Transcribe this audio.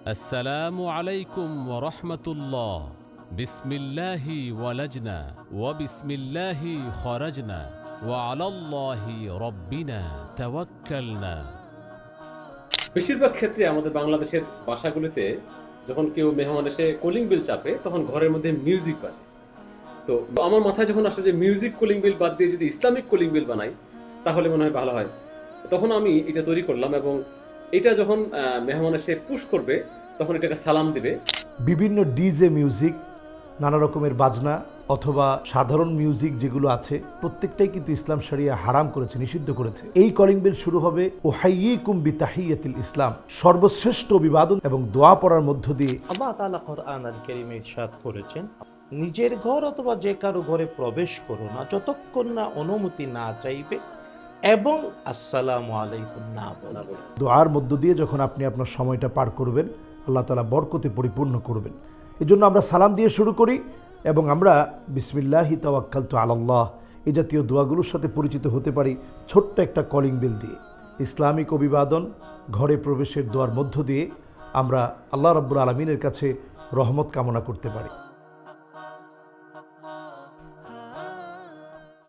আসসালামু আলাইকুম ওয়া রাহমাতুল্লাহ। বিসমিল্লাহি ওয়ালাজনা ওয়া বিসমিল্লাহি খরাজনা ওয়া আলাল্লাহি রাব্বিনা তাওয়াক্কালনা। বেশিরভাগ ক্ষেত্রে আমাদের বাংলাদেশের বাসাগুলিতে যখন কেউ মেহমান এসে কলিং বেল চাপে তখন ঘরের মধ্যে মিউজিক বাজে। তো আমার মাথায় যখন আসলে যে মিউজিক কলিং বেল বাদ দিয়ে যদি ইসলামিক কলিং বেল বানাই তাহলে মনে হয় ভালো হয়। তখন আমি এটা তৈরি করলাম এবং এটা যখন মেহমান এসে পুশ করবে তখন এটাকে সালাম দিবে। বিভিন্ন ডিজে মিউজিক, নানা রকমের বাজনা অথবা সাধারণ মিউজিক যেগুলো আছে প্রত্যেকটাই কিন্তু ইসলাম শরিয়া হারাম করেছে, নিষিদ্ধ করেছে। এই কলিং বেল শুরু হবে ওহাইয়িকুম বিতাহিয়াতিল ইসলাম, সর্বশ্রেষ্ঠ অভিবাদন এবং দোয়া পড়ার মধ্য দিয়ে। আল্লাহ তাআলা কোরআন আল কারীমে ইরশাদ করেছেন, নিজের ঘর অথবা যে কারো ঘরে প্রবেশ করো না যতক্ষণ না অনুমতি না চাইবে এবং আসসালামু আলাইকুম না বলবে। দোয়ার মধ্য দিয়ে যখন আপনি আপনার সময়টা পার করবেন, আল্লাহ তাআলা বরকতে পরিপূর্ণ করবেন। এজন্য আমরা সালাম দিয়ে শুরু করি এবং আমরা বিসমিল্লাহি তাওয়াক্কালতু আলাল্লাহ এই জাতীয় দোয়াগুলোর সাথে পরিচিত হতে পারি ছোট্ট একটা কলিং বেল দিয়ে। ইসলামিক অভিবাদন, ঘরে প্রবেশের দোয়ার মধ্য দিয়ে আমরা আল্লাহ রাব্বুল আলামিনের কাছে রহমত কামনা করতে পারি।